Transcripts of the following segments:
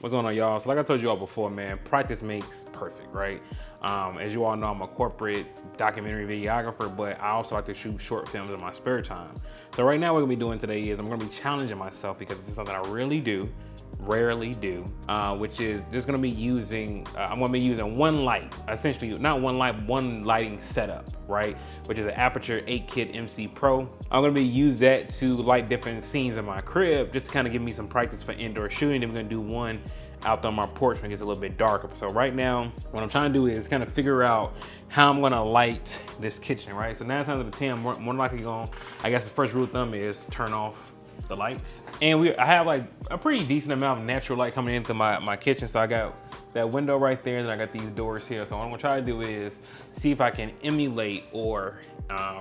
What's going on, y'all? So like I told you all before, man, practice makes perfect, right? As you all know, I'm a corporate documentary videographer, but I also like to shoot short films in my spare time. So right now what we're gonna be doing today is I'm gonna be challenging myself because this is something I rarely do, which is just gonna be using, I'm gonna be using one light, essentially, not one light, one lighting setup, right? Which is an Aputure MC Pro. I'm gonna use that to light different scenes in my crib, just to kind of give me some practice for indoor shooting. Then we're gonna do one out on my porch when it gets a little bit darker. So right now, what I'm trying to do is kind of figure out how I'm gonna light this kitchen, right? So 9 times out of 10, more likely going, I guess the first rule of thumb is turn off the lights. And I have like a pretty decent amount of natural light coming into my kitchen. So I got that window right there, and I got these doors here. So what I'm gonna try to do is see if I can emulate or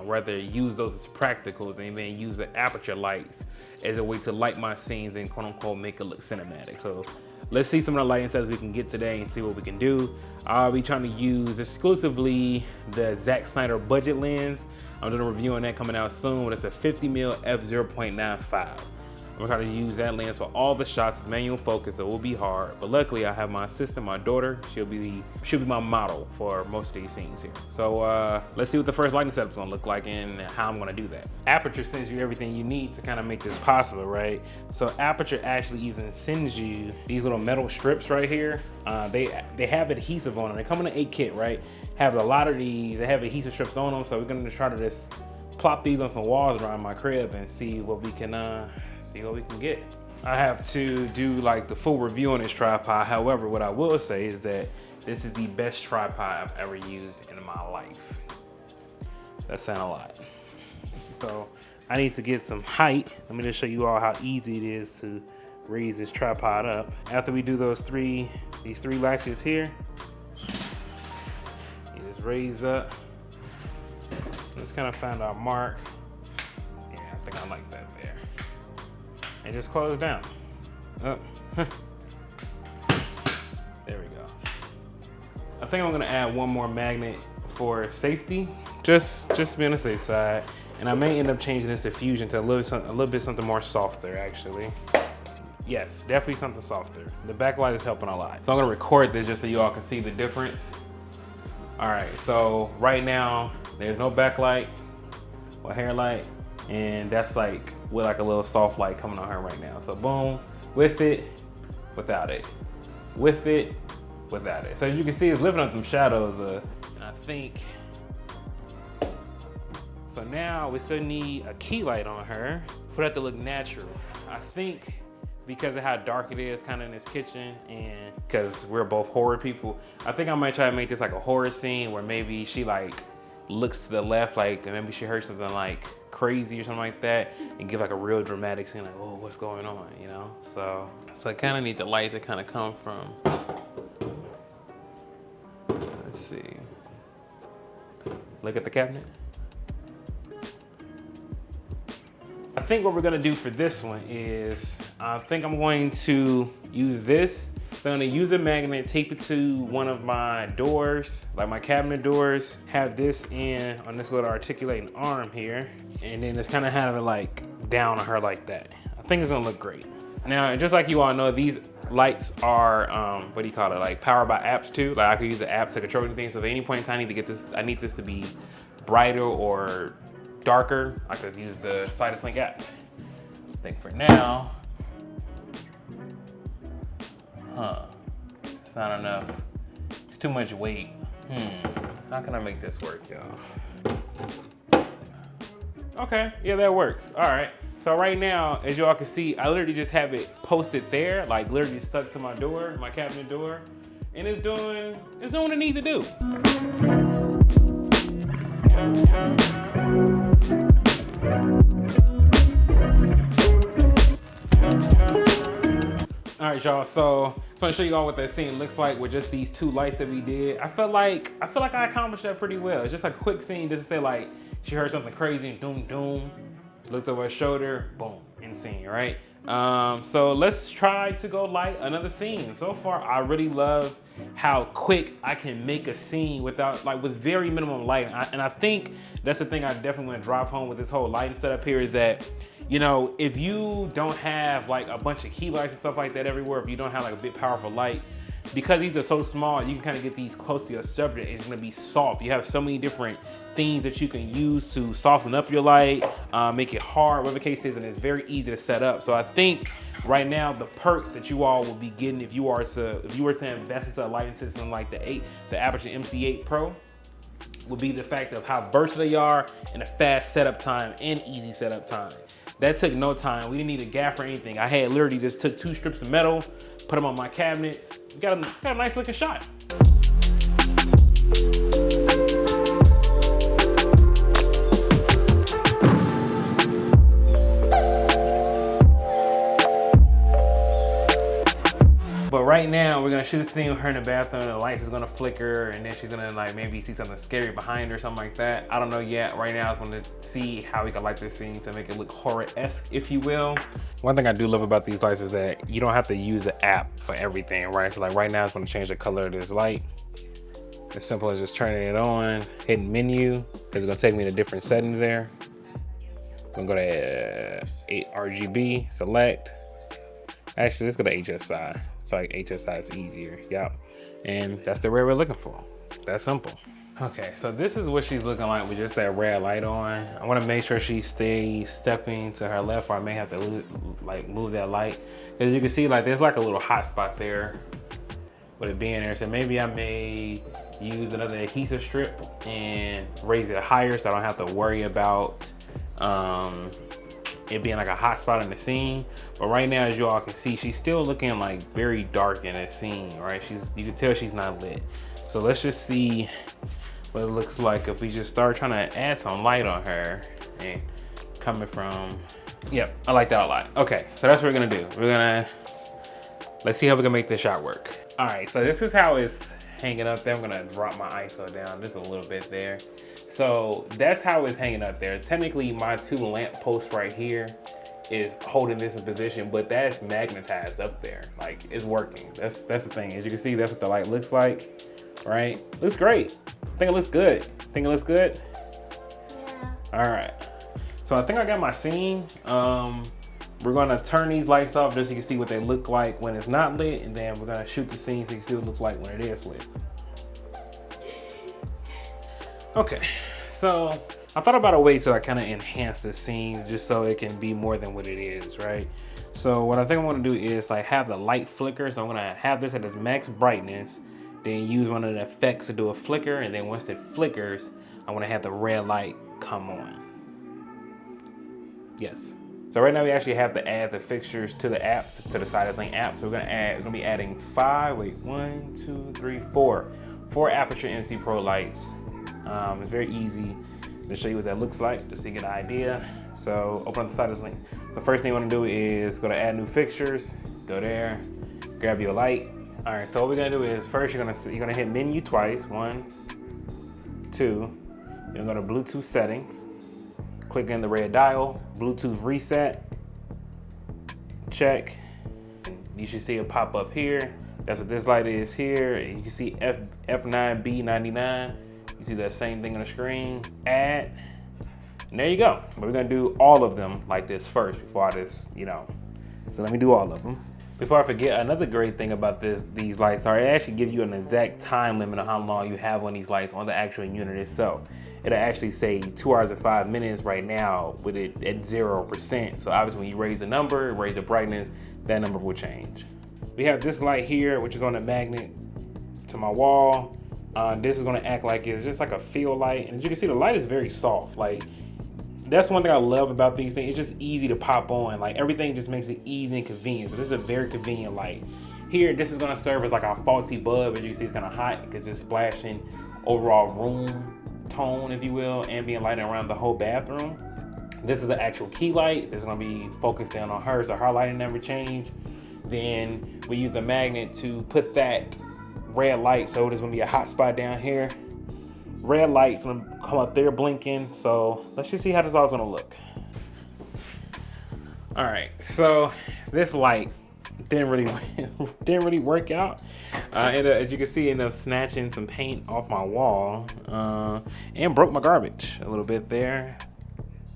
rather use those as practicals and then use the Aputure lights as a way to light my scenes and quote unquote make it look cinematic. So let's see some of the lighting settings we can get today and see what we can do. I'll be trying to use exclusively the Zack Snyder budget lens. I'm doing a review on that coming out soon, but it's a 50mm f/0.95. I'm gonna try to use that lens for all the shots. It's manual focus, so it will be hard. But luckily I have my assistant, my daughter. She'll be my model for most of these scenes here. So let's see what the first lighting setup's gonna look like and how I'm gonna do that. Aputure sends you everything you need to kind of make this possible, right? So Aputure actually even sends you these little metal strips right here. They have adhesive on them. They come in an 8 kit, right? Have a lot of these. They have adhesive strips on them. So we're gonna try to just plop these on some walls around my crib and see what we can get. I have to do like the full review on this tripod. However, what I will say is that this is the best tripod I've ever used in my life. That sounds a lot. So I need to get some height. Let me just show you all how easy it is to raise this tripod up. After we do these three latches here, you just raise up. Let's kind of find our mark. Yeah, I think I like that there. And just close down. Up. There we go. I think I'm gonna add one more magnet for safety, just to be on the safe side. And I may end up changing this diffusion to a little bit something more softer, actually. Yes, definitely something softer. The backlight is helping a lot. So I'm gonna record this just so you all can see the difference. All right, so right now there's no backlight or hair light. And that's like with like a little soft light coming on her right now. So boom, with it, without it, with it, without it. So as you can see, it's lifting up them shadows. And I think, so now we still need a key light on her for that to look natural. I think because of how dark it is kind of in this kitchen and because we're both horror people, I think I might try to make this like a horror scene where maybe she like looks to the left, like maybe she heard something like crazy or something like that, and give like a real dramatic scene, like, oh, what's going on, you know? So I kind of need the light to kind of come from, let's see. Look at the cabinet. I think what we're gonna do for this one is, I think I'm going to use this. So I'm gonna use a magnet, tape it to one of my doors, like my cabinet doors, have this in on this little articulating arm here, and then just kind of have it like down on her like that. I think it's gonna look great. Now, just like you all know, these lights are, what do you call it? Like powered by apps too. Like I could use the app to control anything. So if at any point in time I need this to be brighter or darker, I could use the Sidus Link app. I think for now, it's not enough. It's too much weight. How can I make this work, y'all? Okay, yeah, that works. All right. So right now, as y'all can see, I literally just have it posted there, like literally stuck to my door, my cabinet door, and it's doing what it needs to do. All right, y'all, so I just want to show you all what that scene looks like with just these 2 lights that we did. I feel like I accomplished that pretty well. It's just a quick scene just to say like, she heard something crazy, doom, doom, looked over her shoulder, boom, end scene, right? So let's try to go light another scene. So far, I really love how quick I can make a scene with very minimum lighting. And I think that's the thing I definitely want to drive home with this whole lighting setup here is that you know, if you don't have like a bunch of key lights and stuff like that everywhere, if you don't have like a big powerful lights, because these are so small, you can kind of get these close to your subject, and it's gonna be soft. You have so many different things that you can use to soften up your light, make it hard, whatever the case is, and it's very easy to set up. So I think right now the perks that you all will be getting if you were to invest into a lighting system like the Aputure MC Pro, will be the fact of how versatile they are and a fast setup time and easy setup time. That took no time. We didn't need a gaff or anything. I had literally just took 2 strips of metal, put them on my cabinets. We got a nice looking shot. But right now, we're gonna shoot a scene with her in the bathroom, and the lights is gonna flicker, and then she's gonna like maybe see something scary behind her or something like that. I don't know yet. Right now, I just want to see how we can light this scene to make it look horror-esque, if you will. One thing I do love about these lights is that you don't have to use the app for everything, right? So like right now, I just want to change the color of this light. As simple as just turning it on, hitting menu, because it's gonna take me to different settings there. I'm gonna go to 8 RGB, select. Actually, let's go to HSI. I feel like HSI is easier, yep. And that's the red we're looking for. That's simple. Okay, so this is what she's looking like with just that red light on. I wanna make sure she stays stepping to her left, or I may have to like move that light. As you can see, like there's like a little hot spot there with it being there. So maybe I may use another adhesive strip and raise it higher so I don't have to worry about it being like a hot spot in the scene. But right now, as you all can see, she's still looking like very dark in the scene, right? You can tell she's not lit. So let's just see what it looks like if we just start trying to add some light on her. And coming from, yep, I like that a lot. Okay, so that's what we're gonna do. Let's see how we can make this shot work. All right, so this is how it's hanging up there. I'm gonna drop my ISO down just a little bit there. So that's how it's hanging up there. Technically, my 2 lamp posts right here is holding this in position, but that's magnetized up there. Like, it's working. That's the thing. As you can see, that's what the light looks like, right? Looks great. I think it looks good. Think it looks good? Yeah. All right. So I think I got my scene. We're gonna turn these lights off just so you can see what they look like when it's not lit, and then we're gonna shoot the scene so you can see what it looks like when it is lit. Okay, so I thought about a way to like kind of enhance the scene just so it can be more than what it is, right? So what I think I'm gonna do is like have the light flicker. So I'm gonna have this at its max brightness, then use one of the effects to do a flicker, and then once it flickers, I wanna have the red light come on. Yes. So right now we actually have to add the fixtures to the app, to the SideLink app. So we're gonna be adding 4 Aputure MC Pro lights. It's very easy to show you what that looks like, just to get an idea. So open up the SideLink. So first thing you wanna do is go to add new fixtures, go there, grab your light. All right, so what we're gonna do is first you're gonna hit menu twice, 1, 2, you're gonna go to Bluetooth settings, click in the red dial, Bluetooth reset, check. You should see it pop up here. That's what this light is here. You can see F9B99. You see that same thing on the screen, add, and there you go. But we're gonna do all of them like this first before I just, so let me do all of them. Before I forget, another great thing about these lights are it actually gives you an exact time limit on how long you have on these lights on the actual unit itself. It'll actually say 2 hours and 5 minutes right now with it at 0%. So obviously when you raise the number, raise the brightness, that number will change. We have this light here, which is on a magnet to my wall. This is gonna act like it's just like a field light. And as you can see, the light is very soft. Like, that's one thing I love about these things. It's just easy to pop on. Like, everything just makes it easy and convenient. So this is a very convenient light. Here, this is gonna serve as like a faulty bulb. As you can see, it's kind of hot because it's splashing overall room tone, if you will, ambient lighting around the whole bathroom. This is the actual key light. That's gonna be focused down on her, so her lighting never changed. Then we use a magnet to put that red light, so there's gonna be a hot spot down here. Red light's gonna come up there blinking. So let's just see how this all's gonna look. All right, so this light didn't really work out. As you can see, it ended up snatching some paint off my wall and broke my garbage a little bit there.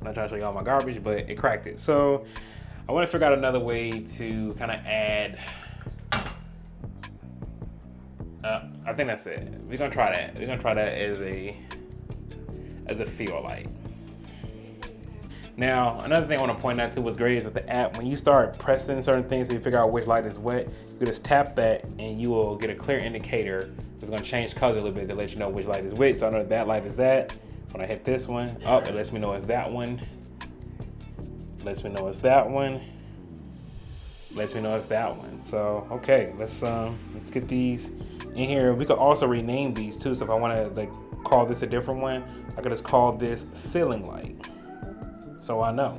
I'm not trying to show you all my garbage, but it cracked it. So I want to figure out another way to kind of add, I think that's it. We're gonna try that. We're gonna try that as a field light. Now, another thing I want to point out too, what's great is with the app, when you start pressing certain things so you figure out which light is wet, you just tap that and you will get a clear indicator. It's going to change color a little bit to let you know which light is wet. So I know that light is that. When I hit this one, up, it lets me know it's that one. Lets me know it's that one. Lets me know it's that one. So, okay, let's get these in here. We could also rename these too. So if I want to like call this a different one, I could just call this ceiling light. So I know.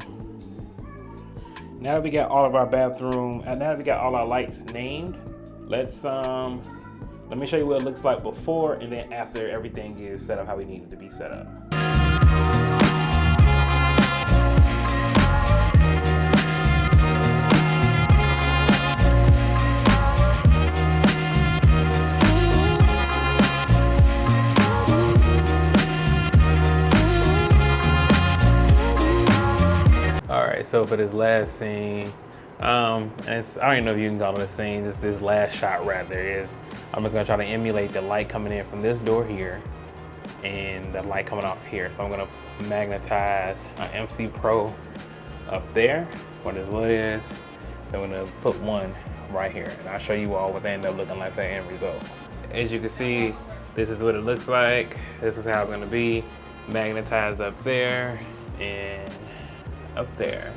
Now that we got all of our bathroom, and now that we got all our lights named, let me show you what it looks like before and then after everything is set up how we need it to be set up. So for this last scene, and I don't even know if you can call it a scene, just this last shot rather, is I'm just gonna try to emulate the light coming in from this door here and the light coming off here. So I'm gonna magnetize my MC Pro up there, what this wood is. Then I'm gonna put one right here, and I'll show you all what they end up looking like for the end result. As you can see, this is what it looks like. This is how it's gonna be, magnetized up there and up there.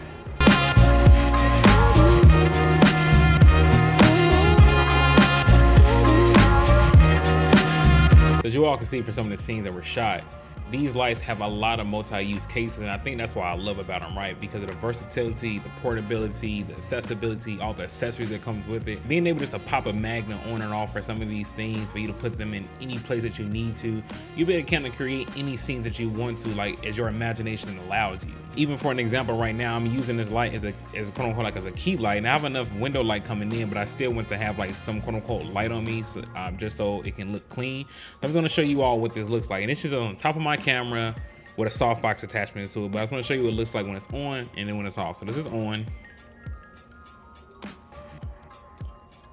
As you all can see for some of the scenes that were shot, these lights have a lot of multi-use cases, and I think that's what I love about them, right? Because of the versatility, the portability, the accessibility, all the accessories that comes with it. Being able just to pop a magnet on and off for some of these things, for you to put them in any place that you need to, you'll be able to kind of create any scenes that you want to, like as your imagination allows you. Even for an example right now, I'm using this light as a quote unquote like as a keep light, and I have enough window light coming in, but I still want to have like some quote unquote light on me, so, just so it can look clean. I'm just gonna show you all what this looks like, and it's just on top of my camera with a softbox attachment to it, but I just want to show you what it looks like when it's on and then when it's off. So this is on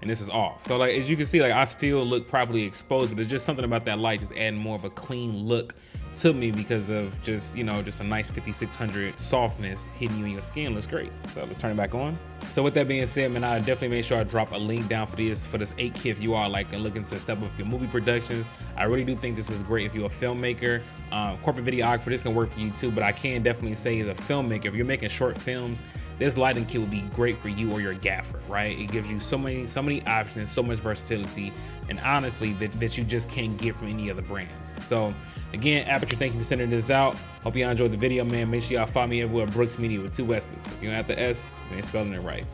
and this is off. So like as you can see, like I still look properly exposed, but there's just something about that light just adding more of a clean look to me because of just, you know, just a nice 5600 softness hitting you in your skin. Looks great. So let's turn it back on. So with that being said, man, I definitely make sure I drop a link down for this 8 kit if you are like looking to step up your movie productions. I really do think this is great if you're a filmmaker, corporate videographer. This can work for you too, but I can definitely say as a filmmaker, if you're making short films, this lighting kit would be great for you or your gaffer, right? It gives you so many options, so much versatility, and honestly that you just can't get from any other brands. So again, Aputure, thank you for sending this out. Hope y'all enjoyed the video, man. Make sure y'all follow me everywhere, Brookssmedia with 2 S's. If you don't have the S, you ain't spelling it right.